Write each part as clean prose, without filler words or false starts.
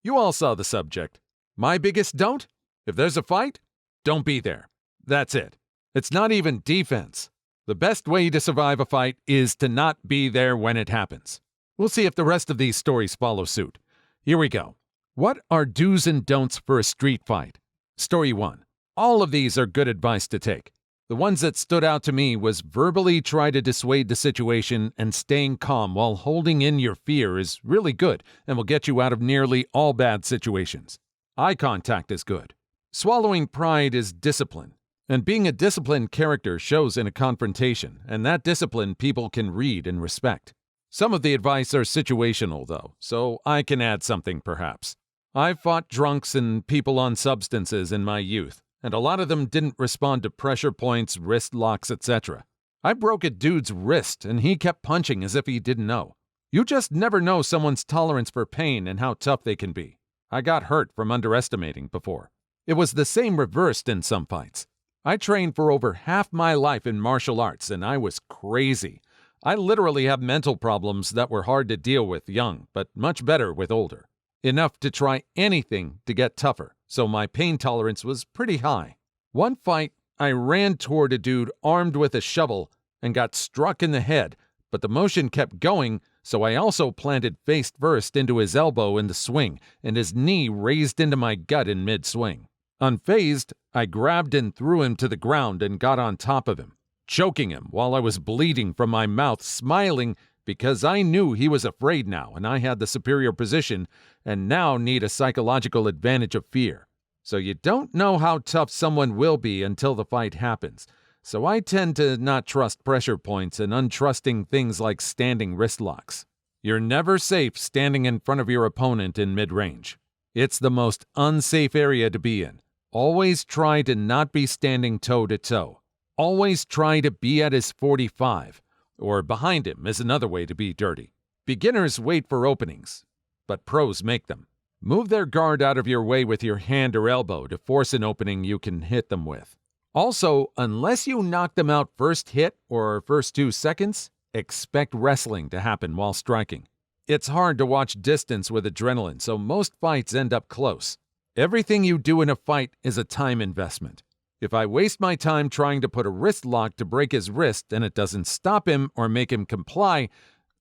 You all saw the subject. My biggest don't? If there's a fight, don't be there. That's it. It's not even defense. The best way to survive a fight is to not be there when it happens. We'll see if the rest of these stories follow suit. Here we go. What are do's and don'ts for a street fight? Story 1. All of these are good advice to take. The ones that stood out to me was verbally try to dissuade the situation, and staying calm while holding in your fear is really good and will get you out of nearly all bad situations. Eye contact is good. Swallowing pride is discipline. And being a disciplined character shows in a confrontation, and that discipline people can read and respect. Some of the advice are situational, though, so I can add something perhaps. I've fought drunks and people on substances in my youth, and a lot of them didn't respond to pressure points, wrist locks, etc. I broke a dude's wrist, and he kept punching as if he didn't know. You just never know someone's tolerance for pain and how tough they can be. I got hurt from underestimating before. It was the same reversed in some fights. I trained for over half my life in martial arts, and I was crazy. I literally have mental problems that were hard to deal with young, but much better with older. Enough to try anything to get tougher, so my pain tolerance was pretty high. One fight, I ran toward a dude armed with a shovel and got struck in the head, but the motion kept going, so I also planted face first into his elbow in the swing, and his knee raised into my gut in mid-swing. Unfazed, I grabbed and threw him to the ground and got on top of him, choking him while I was bleeding from my mouth, smiling because I knew he was afraid now and I had the superior position and now need a psychological advantage of fear. So you don't know how tough someone will be until the fight happens. So I tend to not trust pressure points and untrusting things like standing wrist locks. You're never safe standing in front of your opponent in mid-range. It's the most unsafe area to be in. Always try to not be standing toe-to-toe. Always try to be at his 45, or behind him is another way to be dirty. Beginners wait for openings, but pros make them. Move their guard out of your way with your hand or elbow to force an opening you can hit them with. Also, unless you knock them out first hit or first 2 seconds, expect wrestling to happen while striking. It's hard to watch distance with adrenaline, so most fights end up close. Everything you do in a fight is a time investment. If I waste my time trying to put a wrist lock to break his wrist and it doesn't stop him or make him comply,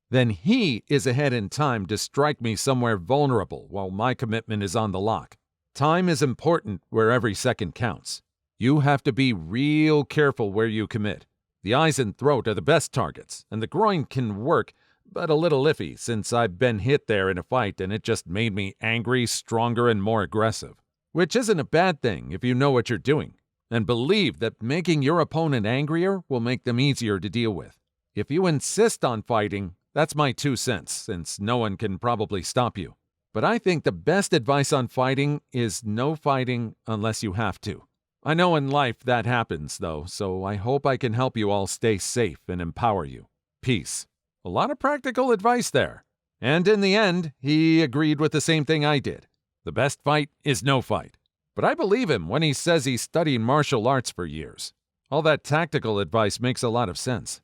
then he is ahead in time to strike me somewhere vulnerable while my commitment is on the lock. Time is important where every second counts. You have to be real careful where you commit. The eyes and throat are the best targets, and the groin can work, but a little iffy since I've been hit there in a fight and it just made me angry, stronger, and more aggressive. Which isn't a bad thing if you know what you're doing, and believe that making your opponent angrier will make them easier to deal with. If you insist on fighting, that's my 2 cents, since no one can probably stop you. But I think the best advice on fighting is no fighting unless you have to. I know in life that happens, though, so I hope I can help you all stay safe and empower you. Peace. A lot of practical advice there. And in the end, he agreed with the same thing I did. The best fight is no fight. But I believe him when he says he's studied martial arts for years. All that tactical advice makes a lot of sense.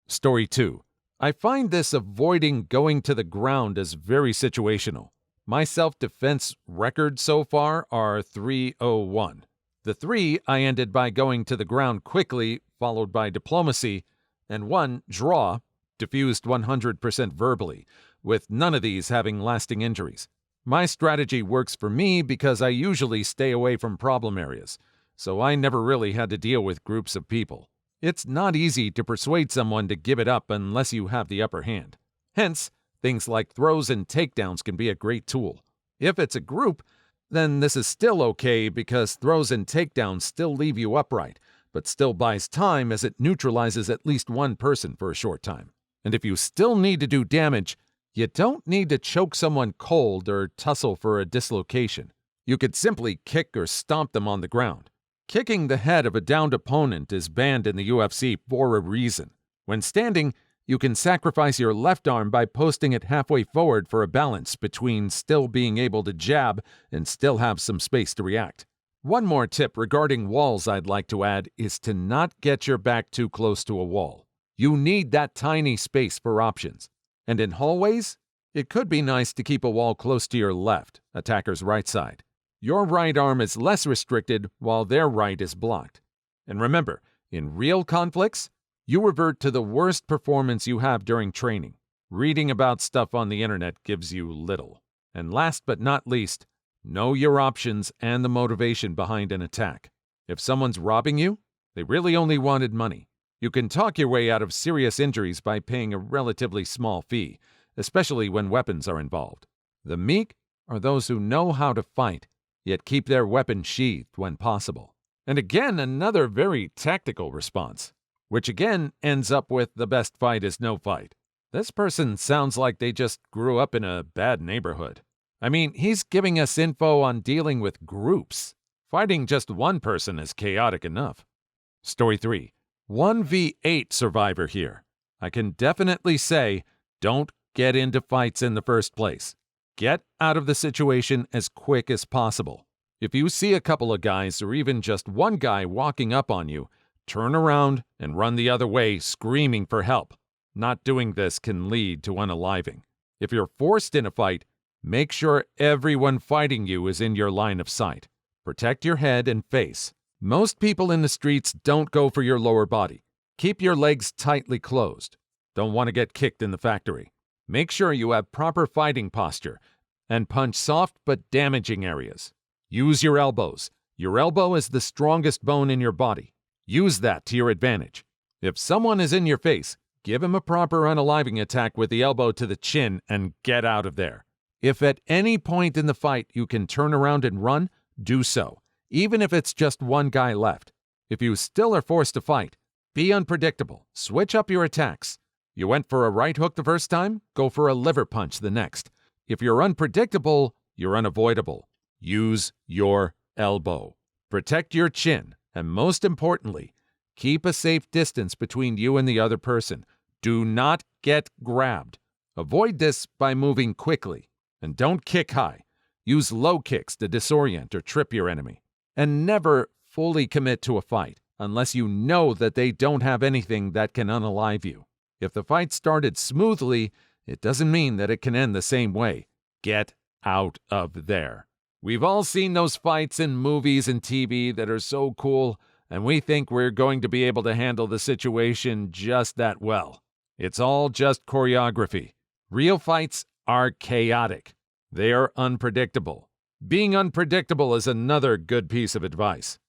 Story 2. I find this avoiding going to the ground as very situational. My self-defense record so far are 3-0-1. The 3 I ended by going to the ground quickly, followed by diplomacy, and 1 draw, diffused 100% verbally, with none of these having lasting injuries. My strategy works for me because I usually stay away from problem areas, so I never really had to deal with groups of people. It's not easy to persuade someone to give it up unless you have the upper hand. Hence, things like throws and takedowns can be a great tool. If it's a group, then this is still okay because throws and takedowns still leave you upright, but still buys time as it neutralizes at least one person for a short time. And if you still need to do damage, you don't need to choke someone cold or tussle for a dislocation. You could simply kick or stomp them on the ground. Kicking the head of a downed opponent is banned in the UFC for a reason. When standing, you can sacrifice your left arm by posting it halfway forward for a balance between still being able to jab and still have some space to react. One more tip regarding walls I'd like to add is to not get your back too close to a wall. You need that tiny space for options. And in hallways, it could be nice to keep a wall close to your left, attacker's right side. Your right arm is less restricted while their right is blocked. And remember, in real conflicts, you revert to the worst performance you have during training. Reading about stuff on the internet gives you little. And last but not least, know your options and the motivation behind an attack. If someone's robbing you, they really only wanted money. You can talk your way out of serious injuries by paying a relatively small fee, especially when weapons are involved. The meek are those who know how to fight, yet keep their weapon sheathed when possible. And again, another very tactical response, which again ends up with the best fight is no fight. This person sounds like they just grew up in a bad neighborhood. I mean, he's giving us info on dealing with groups. Fighting just one person is chaotic enough. Story 3. 1v8 survivor here. I can definitely say, don't get into fights in the first place. Get out of the situation as quick as possible. If you see a couple of guys or even just one guy walking up on you, turn around and run the other way screaming for help. Not doing this can lead to unaliving. If you're forced in a fight, make sure everyone fighting you is in your line of sight. Protect your head and face. Most people in the streets don't go for your lower body. Keep your legs tightly closed. Don't want to get kicked in the factory. Make sure you have proper fighting posture and punch soft but damaging areas. Use your elbows. Your elbow is the strongest bone in your body. Use that to your advantage. If someone is in your face, give him a proper unaliving attack with the elbow to the chin and get out of there. If at any point in the fight you can turn around and run, do so, even if it's just one guy left. If you still are forced to fight, be unpredictable. Switch up your attacks. You went for a right hook the first time, go for a liver punch the next. If you're unpredictable, you're unavoidable. Use your elbow. Protect your chin, and most importantly, keep a safe distance between you and the other person. Do not get grabbed. Avoid this by moving quickly. And don't kick high. Use low kicks to disorient or trip your enemy. And never fully commit to a fight unless you know that they don't have anything that can unalive you. If the fight started smoothly, it doesn't mean that it can end the same way. Get out of there. We've all seen those fights in movies and TV that are so cool, and we think we're going to be able to handle the situation just that well. It's all just choreography. Real fights are chaotic. They are unpredictable. Being unpredictable is another good piece of advice.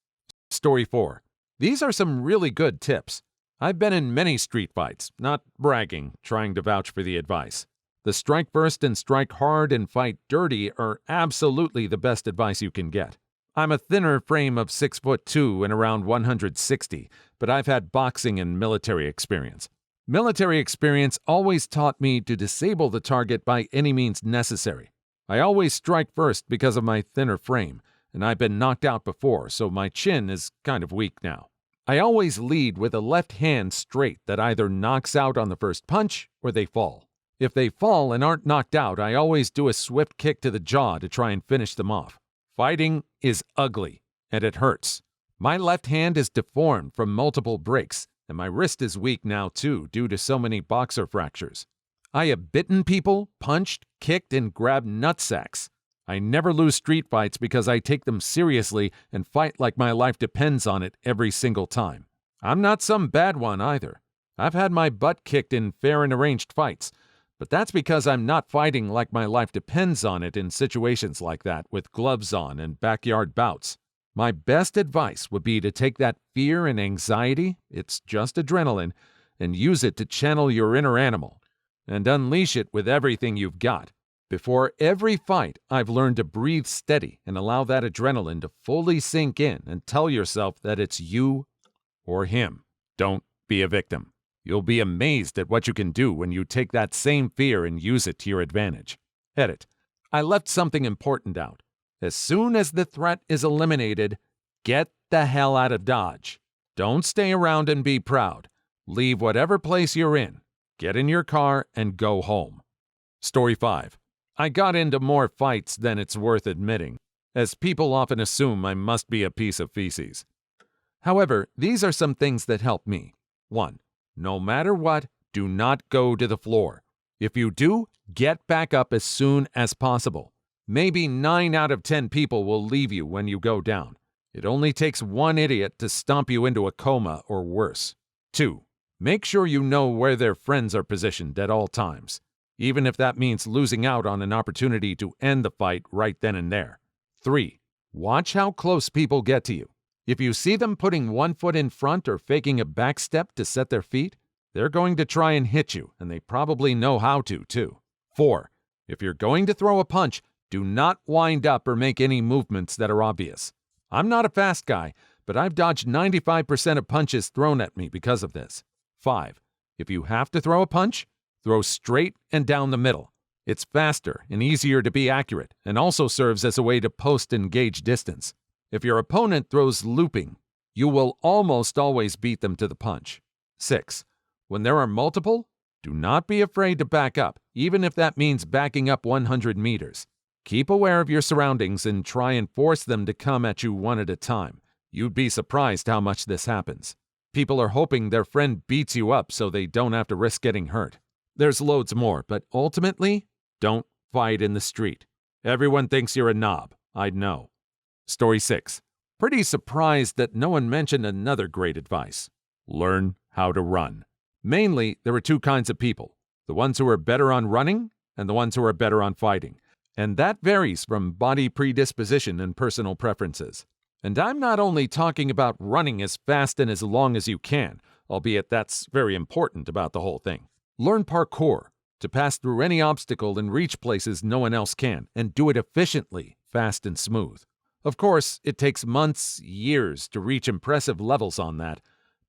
Story 4. These are some really good tips. I've been in many street fights, not bragging, trying to vouch for the advice. The strike first and strike hard and fight dirty are absolutely the best advice you can get. I'm a thinner frame of 6'2" and around 160, but I've had boxing and military experience. Military experience always taught me to disable the target by any means necessary. I always strike first because of my thinner frame, and I've been knocked out before, so my chin is kind of weak now. I always lead with a left hand straight that either knocks out on the first punch or they fall. If they fall and aren't knocked out, I always do a swift kick to the jaw to try and finish them off. Fighting is ugly, and it hurts. My left hand is deformed from multiple breaks, and my wrist is weak now too due to so many boxer fractures. I have bitten people, punched, kicked, and grabbed nutsacks. I never lose street fights because I take them seriously and fight like my life depends on it every single time. I'm not some bad one either. I've had my butt kicked in fair and arranged fights, but that's because I'm not fighting like my life depends on it in situations like that with gloves on and backyard bouts. My best advice would be to take that fear and anxiety, it's just adrenaline, and use it to channel your inner animal and unleash it with everything you've got. Before every fight, I've learned to breathe steady and allow that adrenaline to fully sink in and tell yourself that it's you or him. Don't be a victim. You'll be amazed at what you can do when you take that same fear and use it to your advantage. Edit. I left something important out. As soon as the threat is eliminated, get the hell out of Dodge. Don't stay around and be proud. Leave whatever place you're in. Get in your car and go home. Story 5. I got into more fights than it's worth admitting, as people often assume I must be a piece of feces. However, these are some things that help me. 1. No matter what, do not go to the floor. If you do, get back up as soon as possible. Maybe 9 out of 10 people will leave you when you go down. It only takes one idiot to stomp you into a coma or worse. 2. Make sure you know where their friends are positioned at all times, even if that means losing out on an opportunity to end the fight right then and there. 3. Watch how close people get to you. If you see them putting one foot in front or faking a back step to set their feet, they're going to try and hit you, and they probably know how to, too. 4. If you're going to throw a punch, do not wind up or make any movements that are obvious. I'm not a fast guy, but I've dodged 95% of punches thrown at me because of this. 5. If you have to throw a punch, throw straight and down the middle. It's faster and easier to be accurate, and also serves as a way to post and gauge distance. If your opponent throws looping, you will almost always beat them to the punch. 6. When there are multiple, do not be afraid to back up, even if that means backing up 100 meters. Keep aware of your surroundings and try and force them to come at you one at a time. You'd be surprised how much this happens. People are hoping their friend beats you up so they don't have to risk getting hurt. There's loads more, but ultimately, don't fight in the street. Everyone thinks you're a knob. I'd know. Story 6. Pretty surprised that no one mentioned another great advice. Learn how to run. Mainly, there are two kinds of people. The ones who are better on running and the ones who are better on fighting. And that varies from body predisposition and personal preferences. And I'm not only talking about running as fast and as long as you can, albeit that's very important about the whole thing. Learn parkour, to pass through any obstacle and reach places no one else can, and do it efficiently, fast and smooth. Of course, it takes months, years to reach impressive levels on that,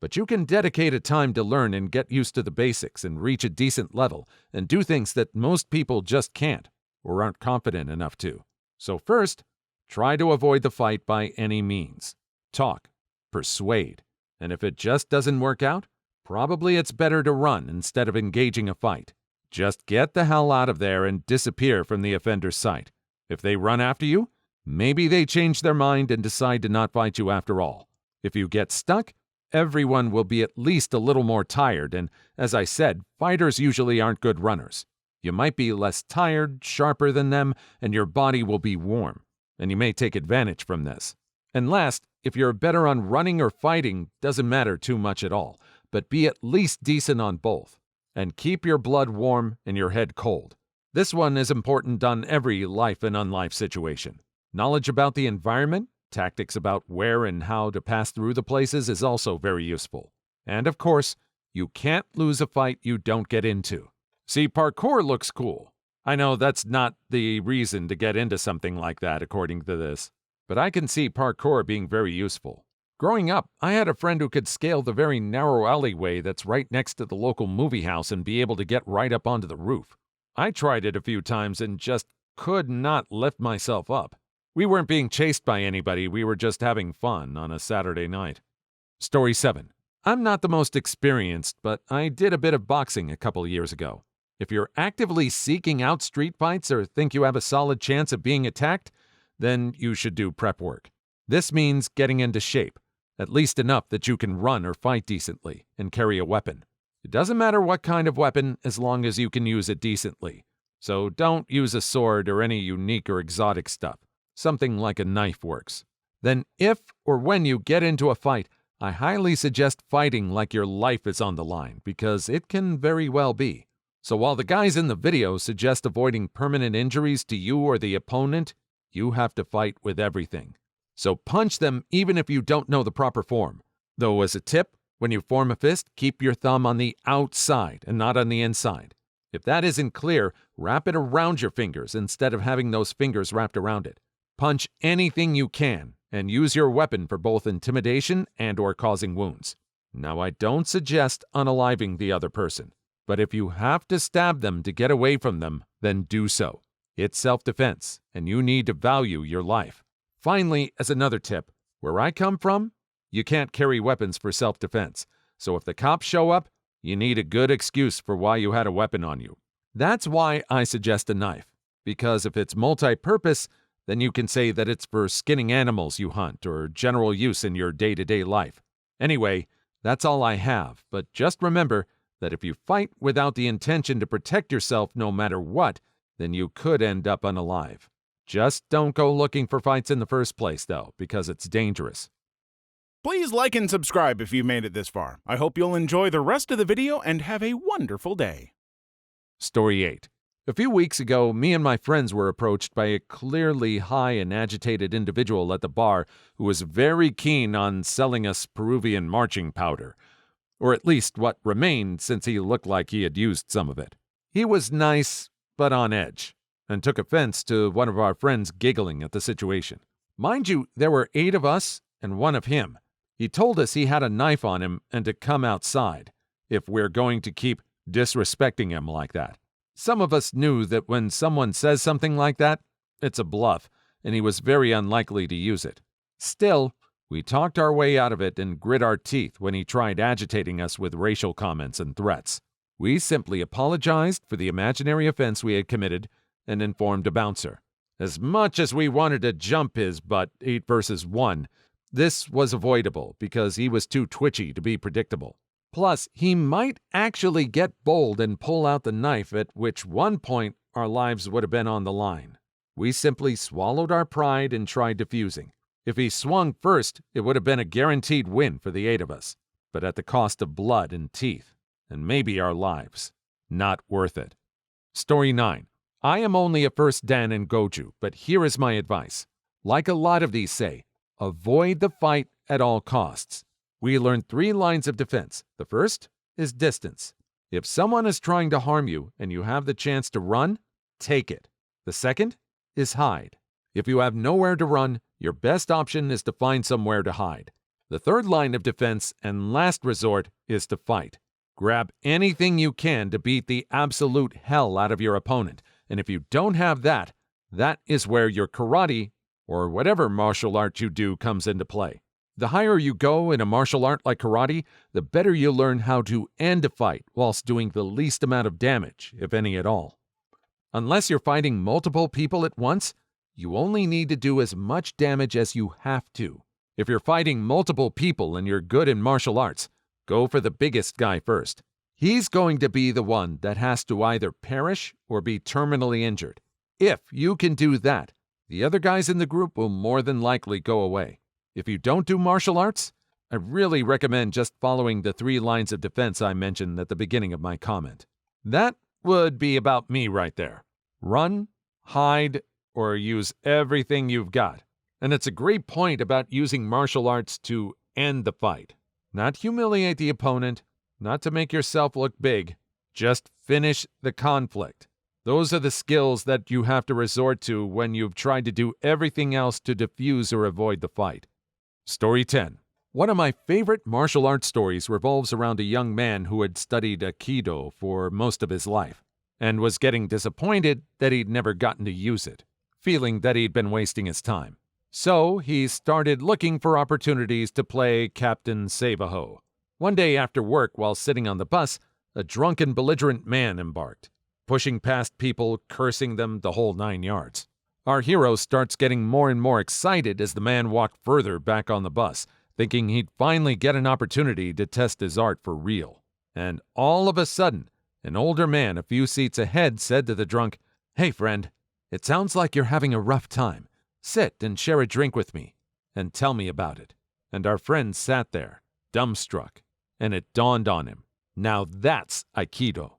but you can dedicate a time to learn and get used to the basics and reach a decent level and do things that most people just can't or aren't confident enough to. So first, try to avoid the fight by any means. Talk, persuade, and if it just doesn't work out, probably it's better to run instead of engaging a fight. Just get the hell out of there and disappear from the offender's sight. If they run after you, maybe they change their mind and decide to not fight you after all. If you get stuck, everyone will be at least a little more tired, and as I said, fighters usually aren't good runners. You might be less tired, sharper than them, and your body will be warm, and you may take advantage from this. And last, if you're better on running or fighting, doesn't matter too much at all, but be at least decent on both. And keep your blood warm and your head cold. This one is important on every life and unlife situation. Knowledge about the environment, tactics about where and how to pass through the places is also very useful. And of course, you can't lose a fight you don't get into. See, parkour looks cool. I know that's not the reason to get into something like that, according to this, but I can see parkour being very useful. Growing up, I had a friend who could scale the very narrow alleyway that's right next to the local movie house and be able to get right up onto the roof. I tried it a few times and just could not lift myself up. We weren't being chased by anybody, we were just having fun on a Saturday night. Story 7. I'm not the most experienced, but I did a bit of boxing a couple years ago. If you're actively seeking out street fights or think you have a solid chance of being attacked, then you should do prep work. This means getting into shape, at least enough that you can run or fight decently and carry a weapon. It doesn't matter what kind of weapon as long as you can use it decently. So don't use a sword or any unique or exotic stuff. Something like a knife works. Then if or when you get into a fight, I highly suggest fighting like your life is on the line because it can very well be. So while the guys in the video suggest avoiding permanent injuries to you or the opponent, you have to fight with everything. So punch them even if you don't know the proper form. Though as a tip, when you form a fist, keep your thumb on the outside and not on the inside. If that isn't clear, wrap it around your fingers instead of having those fingers wrapped around it. Punch anything you can and use your weapon for both intimidation and or causing wounds. Now I don't suggest unaliving the other person, but if you have to stab them to get away from them, then do so. It's self-defense, and you need to value your life. Finally, as another tip, where I come from, you can't carry weapons for self-defense, so if the cops show up, you need a good excuse for why you had a weapon on you. That's why I suggest a knife, because if it's multi-purpose, then you can say that it's for skinning animals you hunt or general use in your day-to-day life. Anyway, that's all I have, but just remember that if you fight without the intention to protect yourself no matter what, then you could end up unalive. Just don't go looking for fights in the first place, though, because it's dangerous. Please like and subscribe if you've made it this far. I hope you'll enjoy the rest of the video and have a wonderful day. Story 8. A few weeks ago, me and my friends were approached by a clearly high and agitated individual at the bar who was very keen on selling us Peruvian marching powder, or at least what remained since he looked like he had used some of it. He was nice, but on edge, and took offense to one of our friends giggling at the situation. Mind you, there were 8 of us and 1 of him. He told us he had a knife on him and to come outside, if we're going to keep disrespecting him like that. Some of us knew that when someone says something like that, it's a bluff, and he was very unlikely to use it. Still, we talked our way out of it and grit our teeth when he tried agitating us with racial comments and threats. We simply apologized for the imaginary offense we had committed and informed a bouncer. As much as we wanted to jump his butt 8 versus 1, this was avoidable because he was too twitchy to be predictable. Plus, he might actually get bold and pull out the knife, at which one point our lives would have been on the line. We simply swallowed our pride and tried defusing. If he swung first, it would have been a guaranteed win for the 8 of us, but at the cost of blood and teeth, and maybe our lives. Not worth it. Story 9. I am only a first dan in Goju, but here is my advice. Like a lot of these say, avoid the fight at all costs. We learned 3 lines of defense. The first is distance. If someone is trying to harm you and you have the chance to run, take it. The second is hide. If you have nowhere to run, your best option is to find somewhere to hide. The third line of defense and last resort is to fight. Grab anything you can to beat the absolute hell out of your opponent, and if you don't have that, that is where your karate or whatever martial art you do comes into play. The higher you go in a martial art like karate, the better you learn how to end a fight whilst doing the least amount of damage, if any at all. Unless you're fighting multiple people at once, you only need to do as much damage as you have to. If you're fighting multiple people and you're good in martial arts, go for the biggest guy first. He's going to be the one that has to either perish or be terminally injured. If you can do that, the other guys in the group will more than likely go away. If you don't do martial arts, I really recommend just following the 3 lines of defense I mentioned at the beginning of my comment. That would be about me right there. Run, hide, or use everything you've got. And it's a great point about using martial arts to end the fight. Not humiliate the opponent, not to make yourself look big, just finish the conflict. Those are the skills that you have to resort to when you've tried to do everything else to defuse or avoid the fight. Story 10. One of my favorite martial arts stories revolves around a young man who had studied Aikido for most of his life, and was getting disappointed that he'd never gotten to use it, feeling that he'd been wasting his time. So he started looking for opportunities to play Captain Save-A-Ho. One day after work, while sitting on the bus, a drunken, belligerent man embarked, pushing past people, cursing them, the whole 9 yards. Our hero starts getting more and more excited as the man walked further back on the bus, thinking he'd finally get an opportunity to test his art for real. And all of a sudden, an older man a few seats ahead said to the drunk, "Hey friend, it sounds like you're having a rough time. Sit and share a drink with me, and tell me about it." And our friend sat there, dumbstruck, and it dawned on him. Now that's Aikido.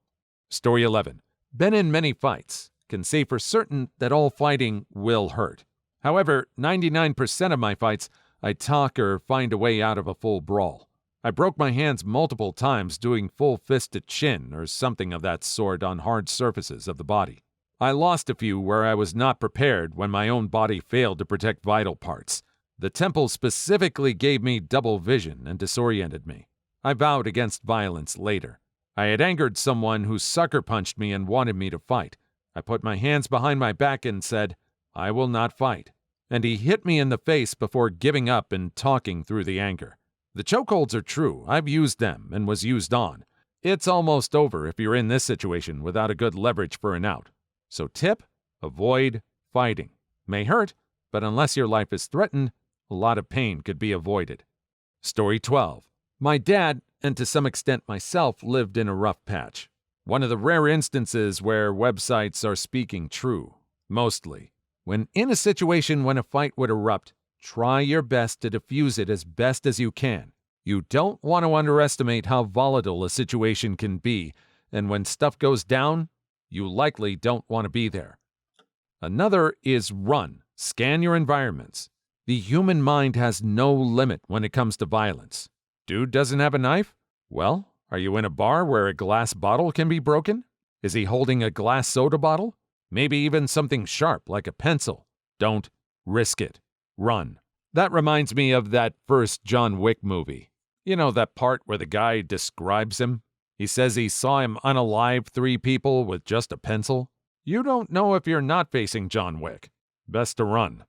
Story 11. Been in many fights. Can say for certain that all fighting will hurt. However, 99% of my fights, I talk or find a way out of a full brawl. I broke my hands multiple times doing full fist to chin or something of that sort on hard surfaces of the body. I lost a few where I was not prepared when my own body failed to protect vital parts. The temple specifically gave me double vision and disoriented me. I vowed against violence later. I had angered someone who sucker punched me and wanted me to fight. I put my hands behind my back and said, "I will not fight." And he hit me in the face before giving up and talking through the anger. The chokeholds are true. I've used them and was used on. It's almost over if you're in this situation without a good leverage for an out. So tip, avoid fighting. May hurt, but unless your life is threatened, a lot of pain could be avoided. Story 12. My dad, and to some extent myself, lived in a rough patch. One of the rare instances where websites are speaking true. Mostly. When in a situation when a fight would erupt, try your best to defuse it as best as you can. You don't want to underestimate how volatile a situation can be, and when stuff goes down, you likely don't want to be there. Another is run. Scan your environments. The human mind has no limit when it comes to violence. Dude doesn't have a knife? Well, are you in a bar where a glass bottle can be broken? Is he holding a glass soda bottle? Maybe even something sharp like a pencil. Don't risk it. Run. That reminds me of that first John Wick movie. You know that part where the guy describes him? He says he saw him unalive 3 people with just a pencil. You don't know if you're not facing John Wick. Best to run.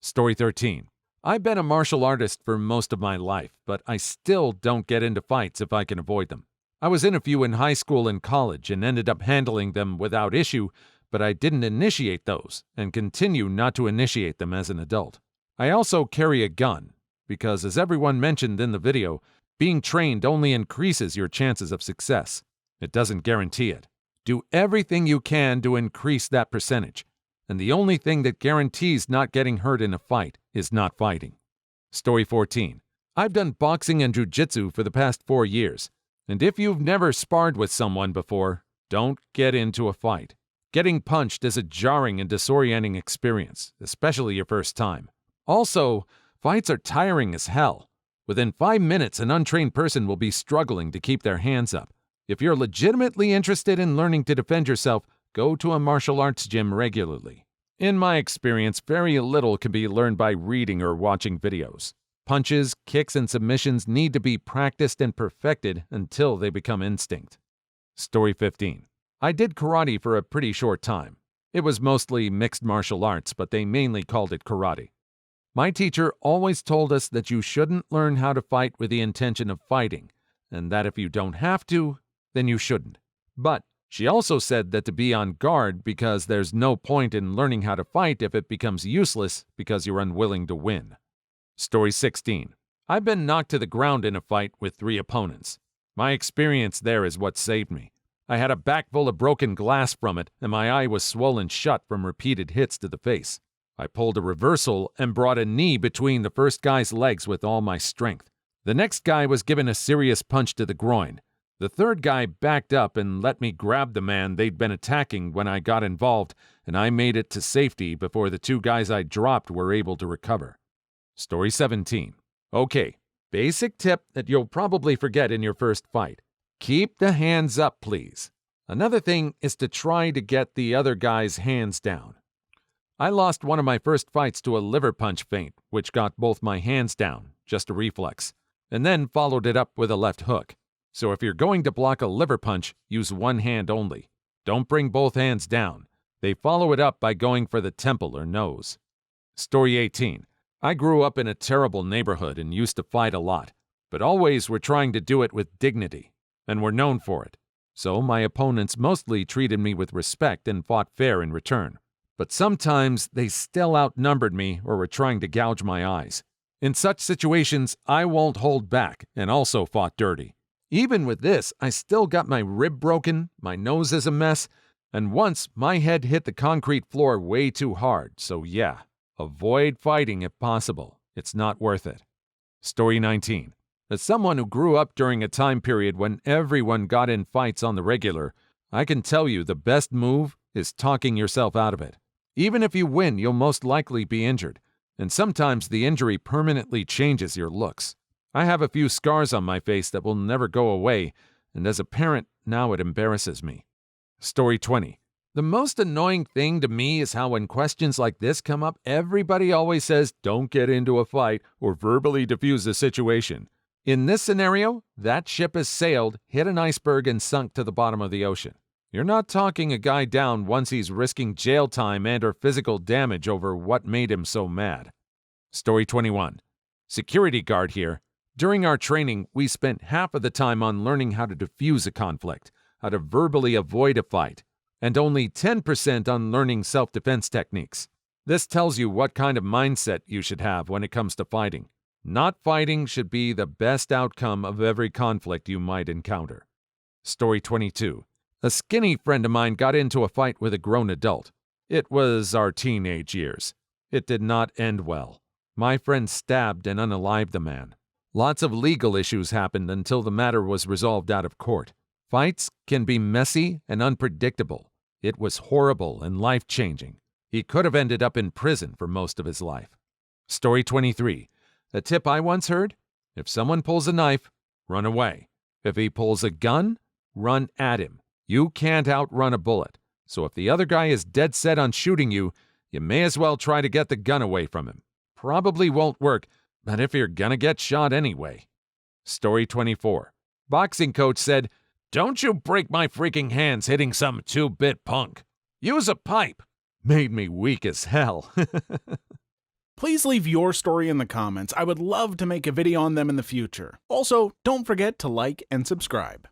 Story 13. I've been a martial artist for most of my life, but I still don't get into fights if I can avoid them. I was in a few in high school and college and ended up handling them without issue, but I didn't initiate those and continue not to initiate them as an adult. I also carry a gun, because as everyone mentioned in the video, being trained only increases your chances of success. It doesn't guarantee it. Do everything you can to increase that percentage. And the only thing that guarantees not getting hurt in a fight is not fighting. Story 14. I've done boxing and jiu-jitsu for the past 4 years, and if you've never sparred with someone before, don't get into a fight. Getting punched is a jarring and disorienting experience, especially your first time. Also, fights are tiring as hell. Within 5 minutes, an untrained person will be struggling to keep their hands up. If you're legitimately interested in learning to defend yourself, go to a martial arts gym regularly. In my experience, very little can be learned by reading or watching videos. Punches, kicks, and submissions need to be practiced and perfected until they become instinct. Story 15. I did karate for a pretty short time. It was mostly mixed martial arts, but they mainly called it karate. My teacher always told us that you shouldn't learn how to fight with the intention of fighting, and that if you don't have to, then you shouldn't. But she also said that to be on guard because there's no point in learning how to fight if it becomes useless because you're unwilling to win. Story 16. I've been knocked to the ground in a fight with 3 opponents. My experience there is what saved me. I had a back full of broken glass from it, and my eye was swollen shut from repeated hits to the face. I pulled a reversal and brought a knee between the first guy's legs with all my strength. The next guy was given a serious punch to the groin. The third guy backed up and let me grab the man they'd been attacking when I got involved, and I made it to safety before the 2 guys I dropped were able to recover. Story 17. Okay, basic tip that you'll probably forget in your first fight. Keep the hands up, please. Another thing is to try to get the other guy's hands down. I lost one of my first fights to a liver punch feint, which got both my hands down, just a reflex, and then followed it up with a left hook. So if you're going to block a liver punch, use one hand only. Don't bring both hands down. They follow it up by going for the temple or nose. Story 18. I grew up in a terrible neighborhood and used to fight a lot, but always were trying to do it with dignity, and were known for it. So my opponents mostly treated me with respect and fought fair in return. But sometimes they still outnumbered me or were trying to gouge my eyes. In such situations, I won't hold back and also fought dirty. Even with this, I still got my rib broken, my nose is a mess, and once my head hit the concrete floor way too hard, so yeah, avoid fighting if possible. It's not worth it. Story 19. As someone who grew up during a time period when everyone got in fights on the regular, I can tell you the best move is talking yourself out of it. Even if you win, you'll most likely be injured, and sometimes the injury permanently changes your looks. I have a few scars on my face that will never go away, and as a parent, now it embarrasses me. Story 20. The most annoying thing to me is how when questions like this come up, everybody always says, don't get into a fight or verbally diffuse the situation. In this scenario, that ship has sailed, hit an iceberg, and sunk to the bottom of the ocean. You're not talking a guy down once he's risking jail time and/or physical damage over what made him so mad. Story 21. Security guard here. During our training, we spent half of the time on learning how to defuse a conflict, how to verbally avoid a fight, and only 10% on learning self-defense techniques. This tells you what kind of mindset you should have when it comes to fighting. Not fighting should be the best outcome of every conflict you might encounter. Story 22. A skinny friend of mine got into a fight with a grown adult. It was our teenage years. It did not end well. My friend stabbed and unalived the man. Lots of legal issues happened until the matter was resolved out of court. Fights can be messy and unpredictable. It was horrible and life-changing. He could have ended up in prison for most of his life. Story 23. A tip I once heard: if someone pulls a knife, run away. If he pulls a gun, run at him. You can't outrun a bullet. So if the other guy is dead set on shooting you, you may as well try to get the gun away from him. Probably won't work, but if you're gonna get shot anyway. Story 24. Boxing coach said, "Don't you break my freaking hands hitting some 2-bit punk. Use a pipe." Made me weak as hell. Please leave your story in the comments. I would love to make a video on them in the future. Also, don't forget to like and subscribe.